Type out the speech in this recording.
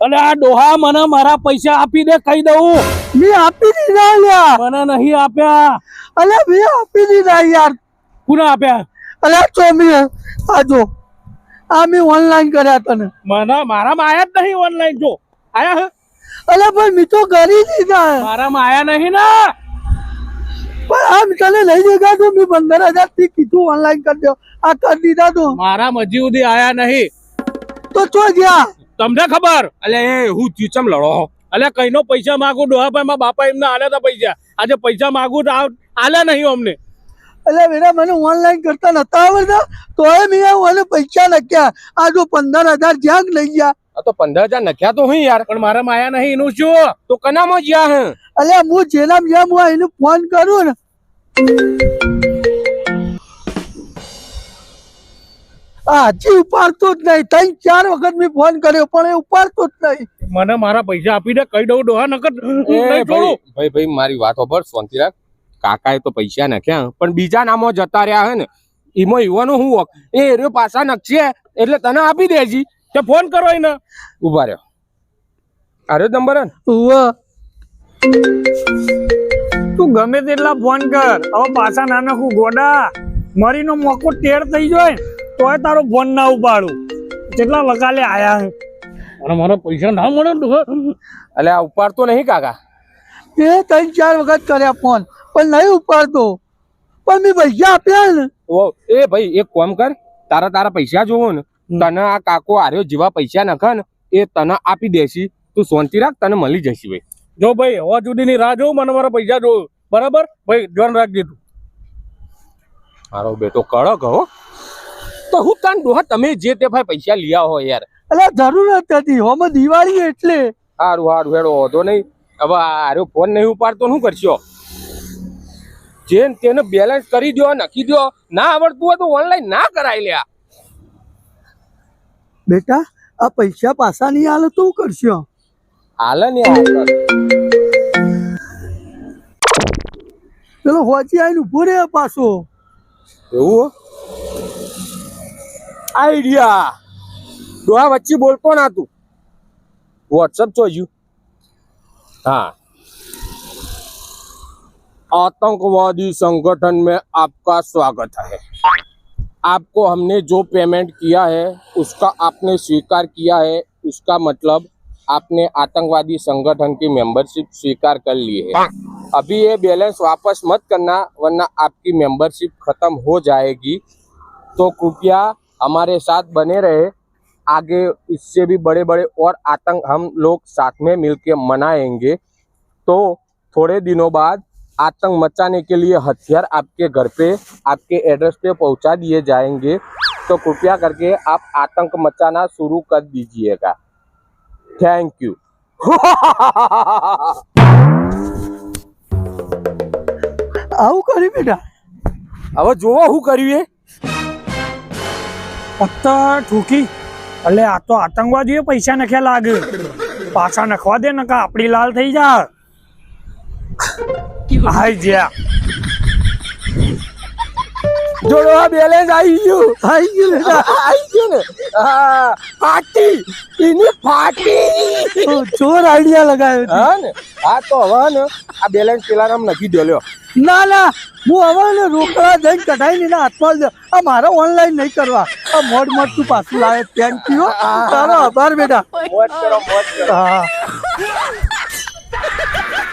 અલે આ ડોહા મને મારા પૈસા આપી દે કહી દઉં. મેં આપી દીધા યાર. મને નહીં આપ્યા. અલે મેં આપી દીધા યાર. કોને આપ્યા? અલે ચોમી આ જો આ મેં ઓનલાઈન કર્યા તને. મારામાં આયા જ નહીં ઓનલાઈન. જો આયા હે? અલે ભાઈ મેં તો કરી દીધા. મારામાં આયા નહીં ને. પણ આમ તને નહીં દેખાતું મેં 15,000 થી કીધું ઓનલાઈન કરી દો. આ કરી દીધા તો મારામાં હજી સુધી આયા નહીં. તો ચો ગયા તમને ખબર? અલે એ હું ચીચમ લડો. અલે કઈનો પૈસા માંગુ ડોહાભાઈ મારા બાપા એમને આલ્યા હતા પૈસા. આજે પૈસા માંગુ તો આલ્યા નહીં અમને. અલે બેટા મને ઓનલાઈન કરતા નતા આવડતા તોય મેં મને પૈસા નાખ્યા. આ જો 15,000 જ્યાં લઈ ગયા. આ તો 15,000 નખ્યા તો હું યાર. પણ મારામાં આયા નહીં એનું શું? તો કનામાં જ્યાં હે? અલે હું જેનામ જ્યાં હું એને ફોન કરું ને હજી ઉપાડતો જ નહીં. 3-4 વખત મેં ફોન કર્યો પણ એ ઉપાડતો જ નહીં. મને મારા પૈસા આપી દે કહી દઉં ડોહા નકર એ નહીં છોડું. ભાઈ મારી વાત ખબર શાંતિ રાખ. કાકાએ તો પૈસા નાખ્યા પણ બીજા નામો જતા રહ્યા હે ને એમાં યુવાનો હું એ એરિયો પાછા નખશે એટલે તને આપી દેજી. તે ફોન કરો એને. ઉભા રહ્યો. આર્યો નંબર હે ને? ઉવ્વ. તું ગમે તેટલા ફોન કર હવે પાછા ના નાખું ગોડા. મરીનો મોકો ટેર થઈ જાય તોય તારો ફોન ના ઉપાડું. કેટલા વકાલે આયા હે. અને મારા પૈસા ના મળે ડોહા. અલે આ ઉપાડતો નહીં કાકા. મેં 3-4 વખત કર્યા ફોન પણ નહીં ઉપાડતો. પણ મેં પૈસા આપ્યા ને. એ ભાઈ એક કામ કર. તારા પૈસા જોવો ને તને આ કાકો આર્યો જેવા પૈસા નખે ને એ તને આપી દેસી. તું શાંતિ રાખ તને મળી જશે ભાઈ. જો ભાઈ હવા સુધીની રાહ જોઉં મને મારા પૈસા જોઉં. બરાબર ભાઈ ધ્યાન રાખજે તું. મારો બેટો કડક હો. તો હું તને ડોહા તમે જે તે ભાઈ પૈસા લઈ આવો યાર. અલે જરૂર જ હતી હોમાં દિવાળી એટલે. સારું હેડો હોતો નહીં. હવે આર્યો ફોન નહીં ઉપાડતો શું કરશો? જેન તેને બેલેન્સ કરી દો નખી દો. ના આવડતું હોય તો ઓનલાઈન ના કરાય લ્યા. બેટા આ પૈસા પાછા નહીં આલે તો શું કરશો? હાલે ને પેલો હોજી આવીને ઉભો રહે પાછો. એવું આઈડિયા ડોહા વચ્ચે બોલતો ના તું. વોટ્સઅપ જોયું? हाँ, आतंकवादी संगठन में आपका स्वागत है। आपको हमने जो पेमेंट किया है उसका आपने स्वीकार किया है। उसका मतलब आपने आतंकवादी संगठन की मेंबरशिप स्वीकार कर ली है। अभी ये बैलेंस वापस मत करना वरना आपकी मेंबरशिप खत्म हो जाएगी। तो कृपया हमारे साथ बने रहे। आगे इससे भी बड़े बड़े और आतंक हम लोग साथ में मिलकर मनाएंगे। तो थोड़े दिनों बाद आतंक मचाने के लिए हथियार आपके घर पे आपके एड्रेस पे पहुंचा दिए जाएंगे। तो कृपया करके आप आतंक मचाना शुरू कर दीजिएगा। Thank you. આવું કરી બેટા. હવે જોવો હું કર્યું એ. પત્તા ઠૂકી એટલે આ તો આતંકવાદીએ પૈસા નખ્યા લાગે. પાછા નખવા દે નકા આપડી લાલ થઈ જા. હાય જ્યા જોડો આ બેલેન્સ આવી ગયું. આવી ગયું બેટા. આવી ગયું ને. ફાટી એની ફાટી. ચોર આઈડિયા લગાવ્યો છે. હા ને. હા તો હવે ને આ બેલેન્સ પેલા નામ નખી દો લ્યો. ના ના હું હવે ને રોકડા જઈને કઢાઈને એના હાથમાં દે. આ મારે ઓનલાઈન નહીં કરવા. આ મોડ તું પાછું લાવે. Thank you. તારો આભાર બેટા. મોજ કરો મોજ કરો. હા